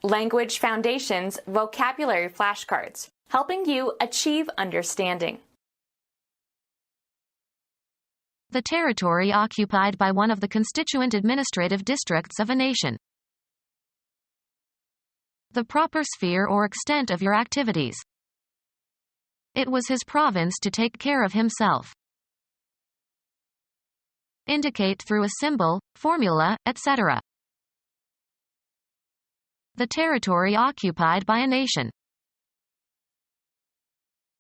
Language Foundations Vocabulary Flashcards, helping you achieve understanding. The territory occupied by one of the constituent administrative districts of a nation. The proper sphere or extent of your activities. It was his province to take care of himself. Indicate through a symbol, formula, etc. The territory occupied by a nation.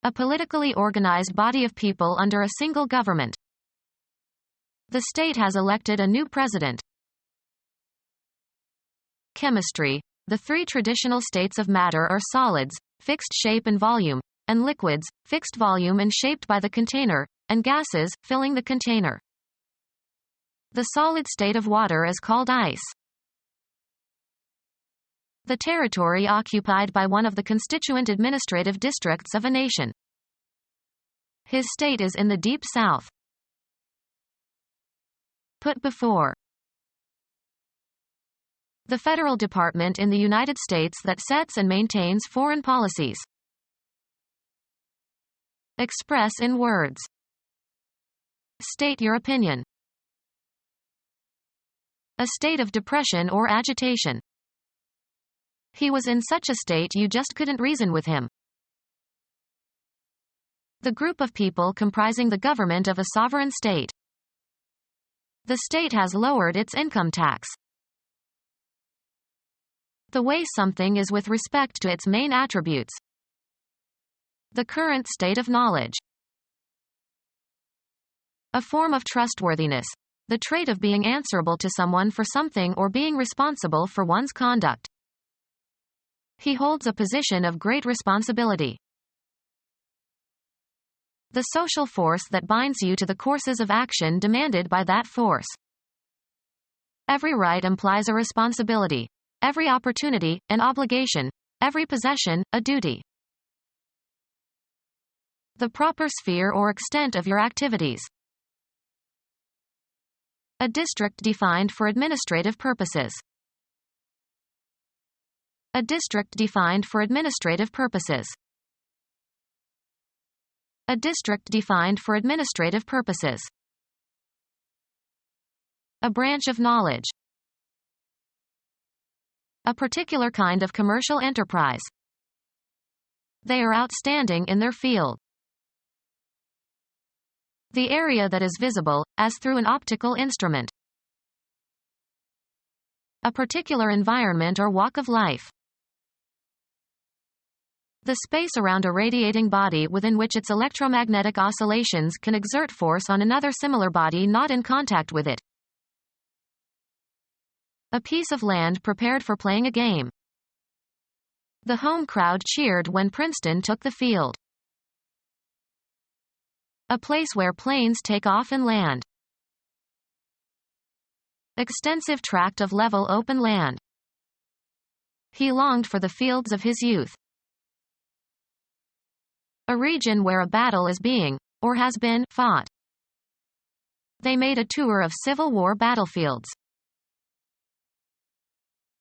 A politically organized body of people under a single government. The state has elected a new president. Chemistry. The three traditional states of matter are solids, fixed shape and volume, and liquids, fixed volume and shaped by the container, and gases, filling the container. The solid state of water is called ice. The territory occupied by one of the constituent administrative districts of a nation. His state is in the deep south. Put before. The federal department in the United States that sets and maintains foreign policies. Express in words. State your opinion. A state of depression or agitation. He was in such a state you just couldn't reason with him. The group of people comprising the government of a sovereign state. The state has lowered its income tax. The way something is with respect to its main attributes. The current state of knowledge. A form of trustworthiness. The trait of being answerable to someone for something or being responsible for one's conduct. He holds a position of great responsibility. The social force that binds you to the courses of action demanded by that force. Every right implies a responsibility. Every opportunity, an obligation. Every possession, a duty. The proper sphere or extent of your activities. A district defined for administrative purposes. A district defined for administrative purposes. A district defined for administrative purposes. A branch of knowledge. A particular kind of commercial enterprise. They are outstanding in their field. The area that is visible, as through an optical instrument. A particular environment or walk of life. The space around a radiating body within which its electromagnetic oscillations can exert force on another similar body not in contact with it. A piece of land prepared for playing a game. The home crowd cheered when Princeton took the field. A place where planes take off and land. Extensive tract of level open land. He longed for the fields of his youth. A region where a battle is being, or has been, fought. They made a tour of Civil War battlefields.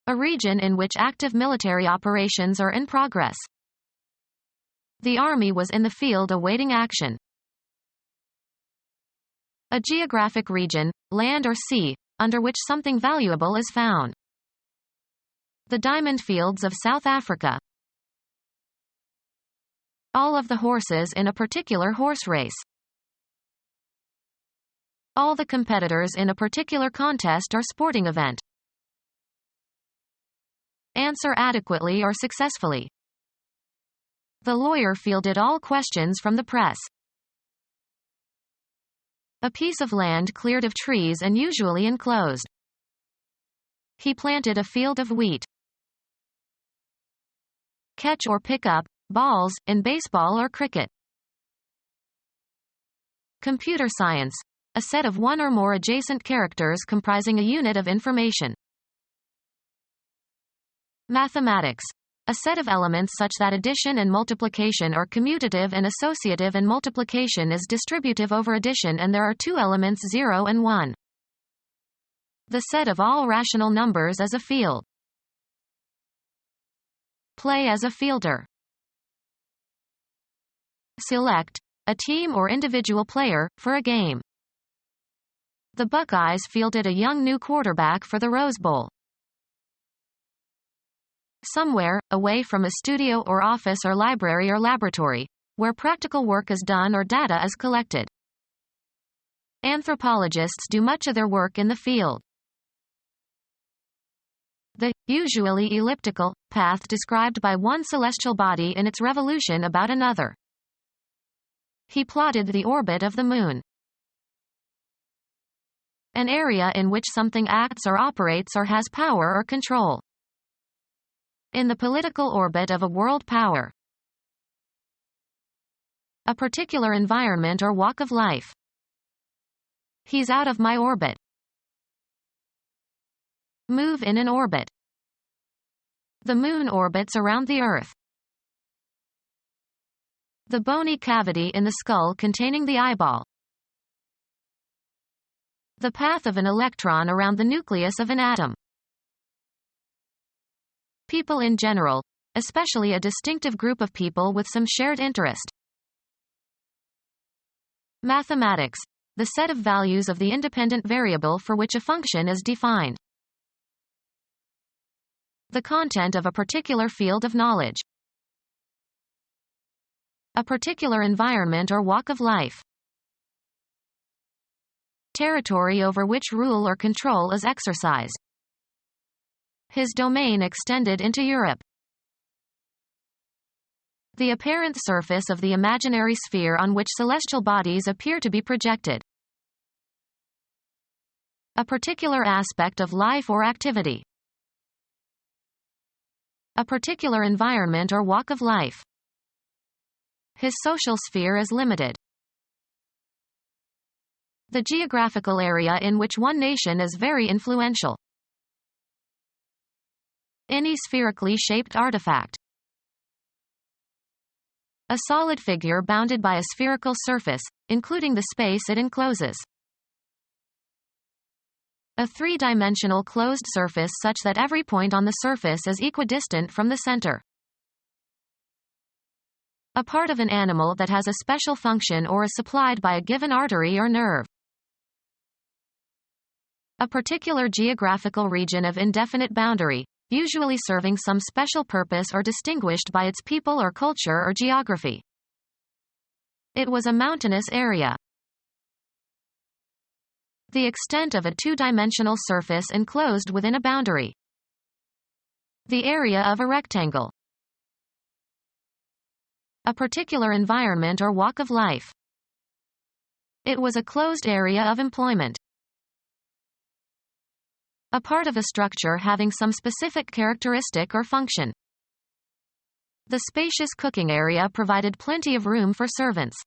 A region in which active military operations are in progress. The army was in the field awaiting action. A geographic region, land or sea, under which something valuable is found. The diamond fields of South Africa. All of the horses in a particular horse race. All the competitors in a particular contest or sporting event. Answer adequately or successfully. The lawyer fielded all questions from the press. A piece of land cleared of trees and usually enclosed. He planted a field of wheat. Catch or pick up balls in baseball or cricket. Computer science. A set of one or more adjacent characters comprising a unit of information. Mathematics. A set of elements such that addition and multiplication are commutative and associative and multiplication is distributive over addition and there are two elements 0 and 1. The set of all rational numbers is a field. Play as a fielder. Select a team or individual player for a game. The Buckeyes fielded a young new quarterback for the Rose Bowl. Somewhere, away from a studio or office or library or laboratory, where practical work is done or data is collected. Anthropologists do much of their work in the field. The, usually elliptical, path described by one celestial body in its revolution about another. He plotted the orbit of the moon. An area in which something acts or operates or has power or control. In the political orbit of a world power. A particular environment or walk of life. He's out of my orbit. Move in an orbit. The moon orbits around the Earth. The bony cavity in the skull containing the eyeball. The path of an electron around the nucleus of an atom. People in general, especially a distinctive group of people with some shared interest. Mathematics, the set of values of the independent variable for which a function is defined. The content of a particular field of knowledge. A particular environment or walk of life. Territory over which rule or control is exercised. His domain extended into Europe. The apparent surface of the imaginary sphere on which celestial bodies appear to be projected. A particular aspect of life or activity. A particular environment or walk of life. His social sphere is limited. The geographical area in which one nation is very influential. Any spherically shaped artifact. A solid figure bounded by a spherical surface, including the space it encloses. A three-dimensional closed surface such that every point on the surface is equidistant from the center. A part of an animal that has a special function or is supplied by a given artery or nerve. A particular geographical region of indefinite boundary, usually serving some special purpose or distinguished by its people or culture or geography. It was a mountainous area. The extent of a two-dimensional surface enclosed within a boundary. The area of a rectangle. A particular environment or walk of life. It was a closed area of employment. A part of a structure having some specific characteristic or function. The spacious cooking area provided plenty of room for servants.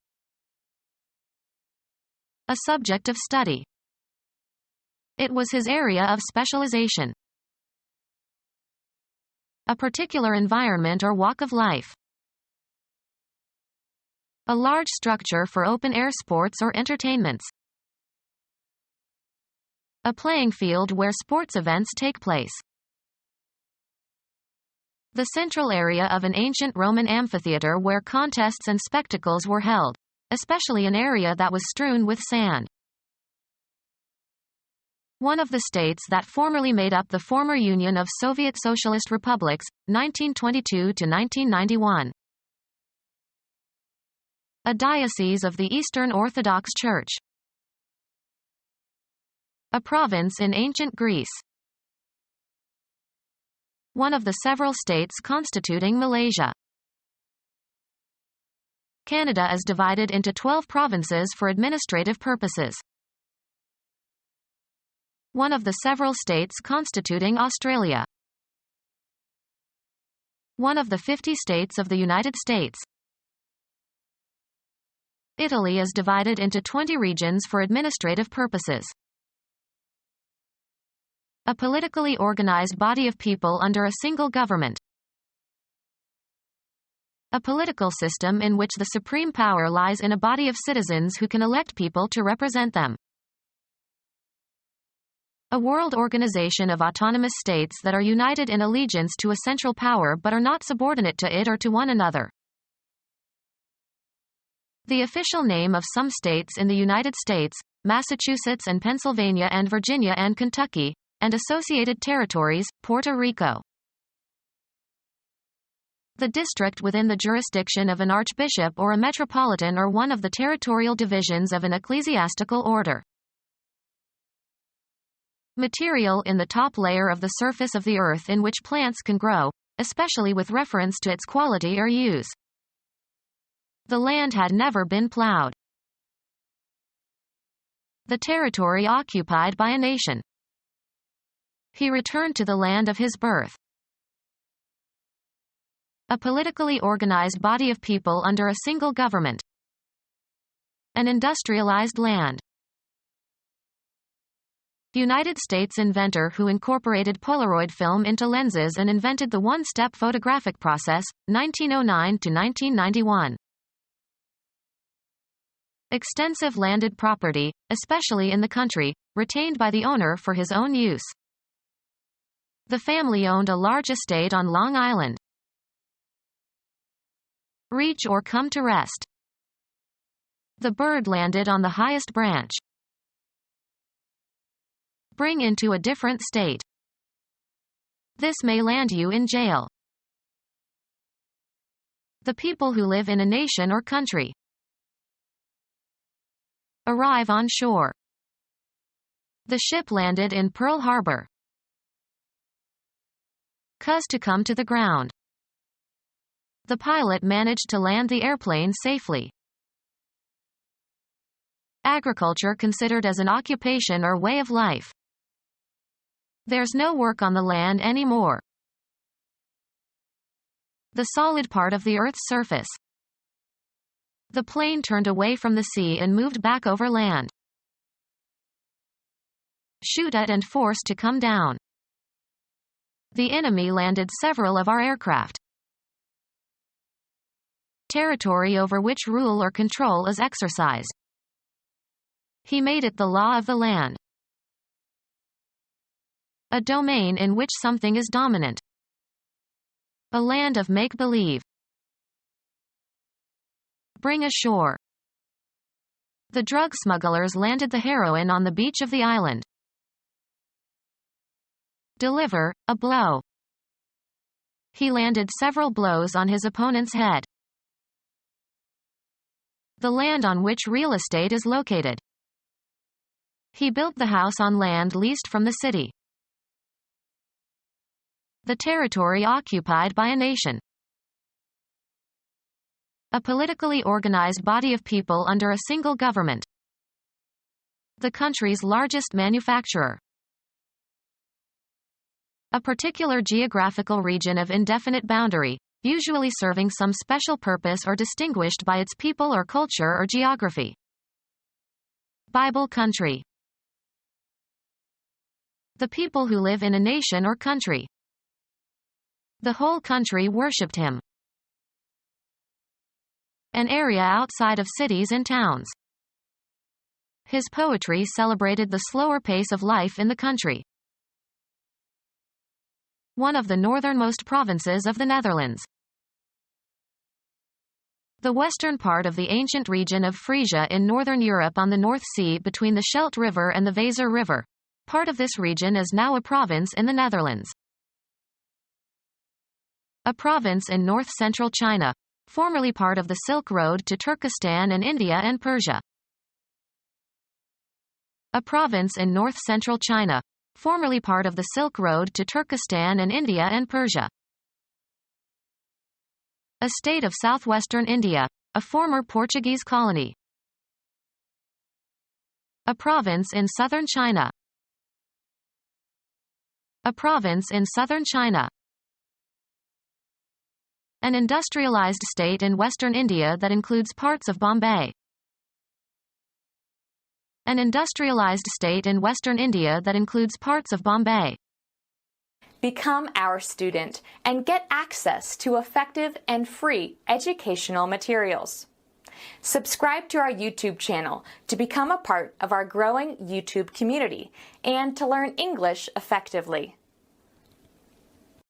A subject of study. It was his area of specialization. A particular environment or walk of life. A large structure for open-air sports or entertainments. A playing field where sports events take place. The central area of an ancient Roman amphitheater where contests and spectacles were held, especially an area that was strewn with sand. One of the states that formerly made up the former Union of Soviet Socialist Republics, 1922 to 1991. A diocese of the Eastern Orthodox Church. A province in ancient Greece. One of the several states constituting Malaysia. Canada is divided into 12 provinces for administrative purposes. One of the several states constituting Australia. One of the 50 states of the United States. Italy is divided into 20 regions for administrative purposes. A politically organized body of people under a single government. A political system in which the supreme power lies in a body of citizens who can elect people to represent them. A world organization of autonomous states that are united in allegiance to a central power but are not subordinate to it or to one another. The official name of some states in the United States, Massachusetts and Pennsylvania and Virginia and Kentucky, and associated territories, Puerto Rico. The district within the jurisdiction of an archbishop or a metropolitan or one of the territorial divisions of an ecclesiastical order. Material in the top layer of the surface of the earth in which plants can grow, especially with reference to its quality or use. The land had never been plowed. The territory occupied by a nation. He returned to the land of his birth. A politically organized body of people under a single government. An industrialized land. United States inventor who incorporated Polaroid film into lenses and invented the one-step photographic process, 1909 to 1991. Extensive landed property, especially in the country, retained by the owner for his own use. The family owned a large estate on Long Island. Reach or come to rest. The bird landed on the highest branch. Bring into a different state. This may land you in jail. The people who live in a nation or country. Arrive on shore. The ship landed in Pearl Harbor. Cause to come to the ground. The pilot managed to land the airplane safely. Agriculture considered as an occupation or way of life. There's no work on the land anymore. The solid part of the Earth's surface. The plane turned away from the sea and moved back over land. Shoot at and force to come down. The enemy landed several of our aircraft. Territory over which rule or control is exercised. He made it the law of the land. A domain in which something is dominant. A land of make-believe. Bring ashore. The drug smugglers landed the heroin on the beach of the island. Deliver, a blow. He landed several blows on his opponent's head. The land on which real estate is located. He built the house on land leased from the city. The territory occupied by a nation. A politically organized body of people under a single government. The country's largest manufacturer. A particular geographical region of indefinite boundary, usually serving some special purpose or distinguished by its people or culture or geography. Bible country. The people who live in a nation or country. The whole country worshipped him. An area outside of cities and towns. His poetry celebrated the slower pace of life in the country. One of the northernmost provinces of the Netherlands. The western part of the ancient region of Frisia in northern Europe on the North Sea between the Scheldt River and the Weser River. Part of this region is now a province in the Netherlands. A province in north-central China, formerly part of the Silk Road to Turkestan and India and Persia. A province in north-central China, formerly part of the Silk Road to Turkestan and India and Persia. A state of southwestern India, a former Portuguese colony. A province in southern China. A province in southern China. An industrialized state in western India that includes parts of Bombay. An industrialized state in western India that includes parts of Bombay. Become our student and get access to effective and free educational materials. Subscribe to our YouTube channel to become a part of our growing YouTube community and to learn English effectively.